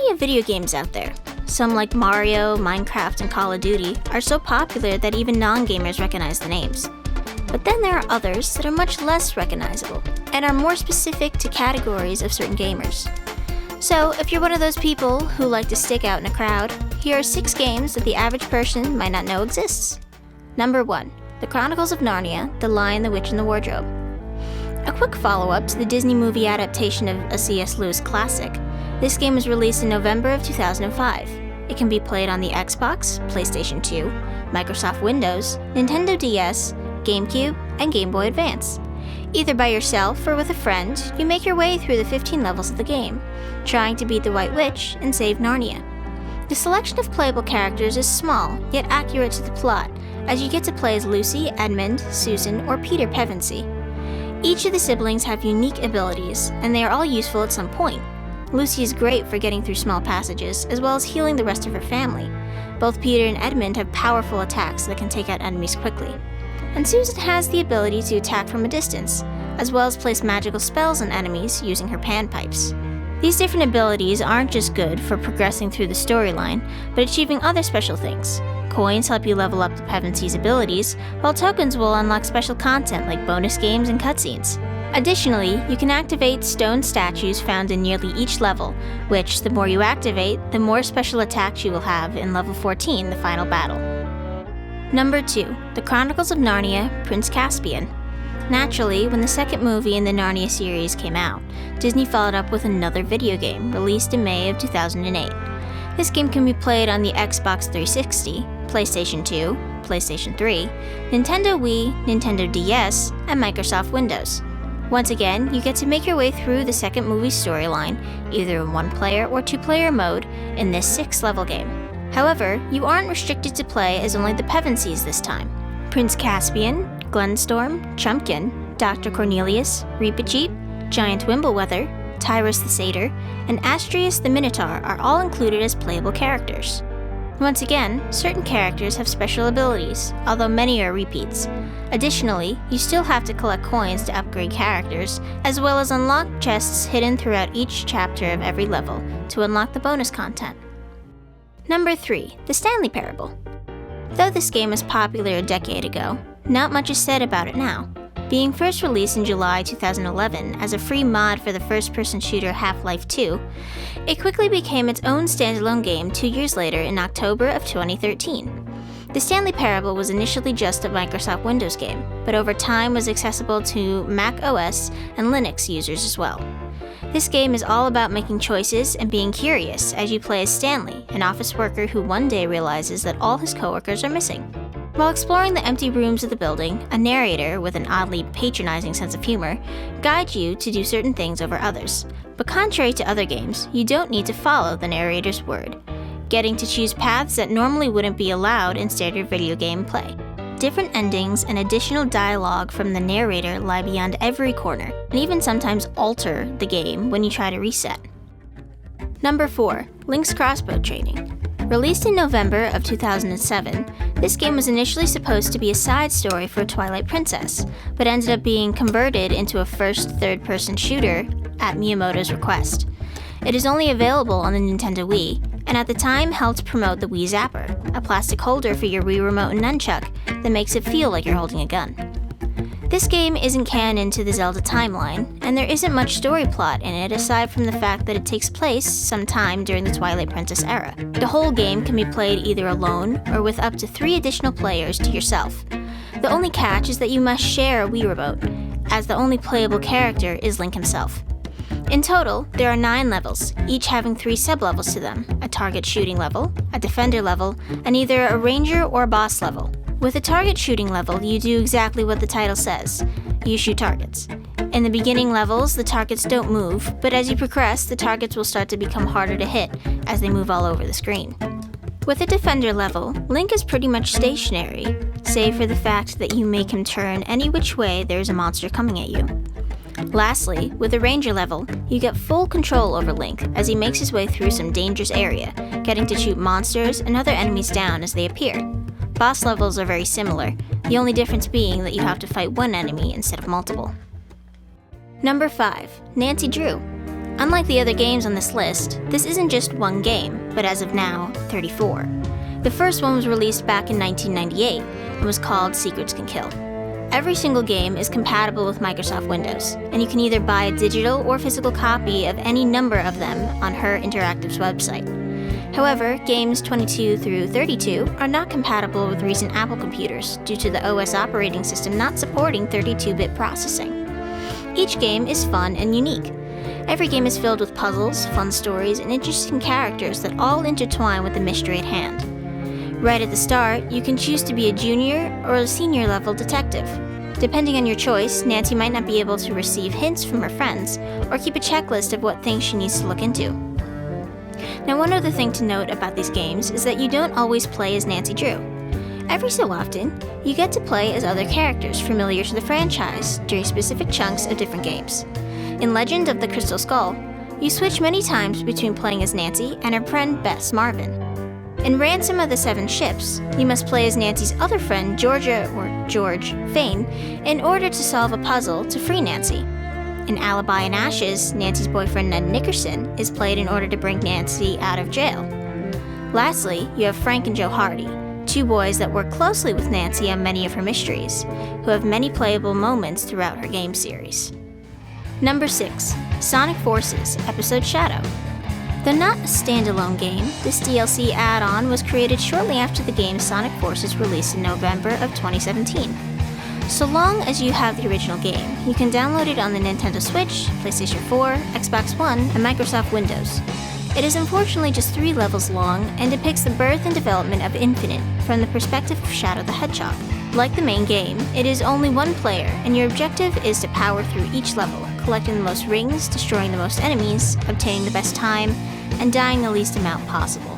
plenty of video games out there. Some like Mario, Minecraft, and Call of Duty are so popular that even non-gamers recognize the names. But then there are others that are much less recognizable and are more specific to categories of certain gamers. So if you're one of those people who like to stick out in a crowd, here are 6 games that the average person might not know exists. Number 1. The Chronicles of Narnia: The Lion, the Witch, and the Wardrobe. A quick follow-up to the Disney movie adaptation of a C.S. Lewis classic, this game was released in November of 2005. It can be played on the Xbox, PlayStation 2, Microsoft Windows, Nintendo DS, GameCube, and Game Boy Advance. Either by yourself or with a friend, you make your way through the 15 levels of the game, trying to beat the White Witch and save Narnia. The selection of playable characters is small, yet accurate to the plot, as you get to play as Lucy, Edmund, Susan, or Peter Pevensey. Each of the siblings have unique abilities, and they are all useful at some point. Lucy is great for getting through small passages, as well as healing the rest of her family. Both Peter and Edmund have powerful attacks that can take out enemies quickly. And Susan has the ability to attack from a distance, as well as place magical spells on enemies using her panpipes. These different abilities aren't just good for progressing through the storyline, but achieving other special things. Coins help you level up the Pevensey's abilities, while tokens will unlock special content like bonus games and cutscenes. Additionally, you can activate stone statues found in nearly each level, which, the more you activate, the more special attacks you will have in level 14, the final battle. Number 2. The Chronicles of Narnia: Prince Caspian. Naturally, when the second movie in the Narnia series came out, Disney followed up with another video game, released in May of 2008. This game can be played on the Xbox 360, PlayStation 2, PlayStation 3, Nintendo Wii, Nintendo DS, and Microsoft Windows. Once again, you get to make your way through the second movie's storyline, either in 1-player or 2-player mode, in this 6-level game. However, you aren't restricted to play as only the Pevenseys this time. Prince Caspian, Glenstorm, Chumpkin, Dr. Cornelius, Reepicheep, Giant Wimbleweather, Tyrus the Satyr, and Astrius the Minotaur are all included as playable characters. Once again, certain characters have special abilities, although many are repeats. Additionally, you still have to collect coins to upgrade characters, as well as unlock chests hidden throughout each chapter of every level to unlock the bonus content. Number 3. The Stanley Parable. Though this game was popular a decade ago, not much is said about it now. Being first released in July 2011 as a free mod for the first-person shooter Half-Life 2, it quickly became its own standalone game 2 years later in October of 2013. The Stanley Parable was initially just a Microsoft Windows game, but over time was accessible to Mac OS and Linux users as well. This game is all about making choices and being curious as you play as Stanley, an office worker who one day realizes that all his coworkers are missing. While exploring the empty rooms of the building, a narrator with an oddly patronizing sense of humor guides you to do certain things over others. But contrary to other games, you don't need to follow the narrator's word, getting to choose paths that normally wouldn't be allowed in standard video game play. Different endings and additional dialogue from the narrator lie beyond every corner, and even sometimes alter the game when you try to reset. Number 4. Link's Crossbow Training. Released in November of 2007, this game was initially supposed to be a side story for Twilight Princess, but ended up being converted into a first third-person shooter at Miyamoto's request. It is only available on the Nintendo Wii, and at the time helped promote the Wii Zapper, a plastic holder for your Wii Remote and nunchuck that makes it feel like you're holding a gun. This game isn't canon to the Zelda timeline, and there isn't much story plot in it aside from the fact that it takes place sometime during the Twilight Princess era. The whole game can be played either alone or with up to 3 additional players to yourself. The only catch is that you must share a Wii Remote, as the only playable character is Link himself. In total, there are 9 levels, each having 3 sub-levels to them: a target shooting level, a defender level, and either a ranger or boss level. With a target shooting level, you do exactly what the title says. You shoot targets. In the beginning levels, the targets don't move, but as you progress, the targets will start to become harder to hit as they move all over the screen. With a defender level, Link is pretty much stationary, save for the fact that you make him turn any which way there is a monster coming at you. Lastly, with a ranger level, you get full control over Link as he makes his way through some dangerous area, getting to shoot monsters and other enemies down as they appear. Boss levels are very similar, the only difference being that you have to fight one enemy instead of multiple. Number 5. Nancy Drew. Unlike the other games on this list, this isn't just one game, but as of now, 34. The first one was released back in 1998 and was called Secrets Can Kill. Every single game is compatible with Microsoft Windows, and you can either buy a digital or physical copy of any number of them on Her Interactive's website. However, games 22 through 32 are not compatible with recent Apple computers due to the OS operating system not supporting 32-bit processing. Each game is fun and unique. Every game is filled with puzzles, fun stories, and interesting characters that all intertwine with the mystery at hand. Right at the start, you can choose to be a junior or a senior level detective. Depending on your choice, Nancy might not be able to receive hints from her friends or keep a checklist of what things she needs to look into. Now, one other thing to note about these games is that you don't always play as Nancy Drew. Every so often, you get to play as other characters familiar to the franchise during specific chunks of different games. In Legend of the Crystal Skull, you switch many times between playing as Nancy and her friend Bess Marvin. In Ransom of the Seven Ships, you must play as Nancy's other friend Georgia or George Fane in order to solve a puzzle to free Nancy. In Alibi and Ashes, Nancy's boyfriend Ned Nickerson is played in order to bring Nancy out of jail. Lastly, you have Frank and Joe Hardy, two boys that work closely with Nancy on many of her mysteries, who have many playable moments throughout her game series. Number 6. Sonic Forces Episode Shadow. Though not a standalone game, this DLC add-on was created shortly after the game Sonic Forces released in November of 2017. So long as you have the original game, you can download it on the Nintendo Switch, PlayStation 4, Xbox One, and Microsoft Windows. It is unfortunately just 3 levels long and depicts the birth and development of Infinite from the perspective of Shadow the Hedgehog. Like the main game, it is only one player, and your objective is to power through each level, collecting the most rings, destroying the most enemies, obtaining the best time, and dying the least amount possible.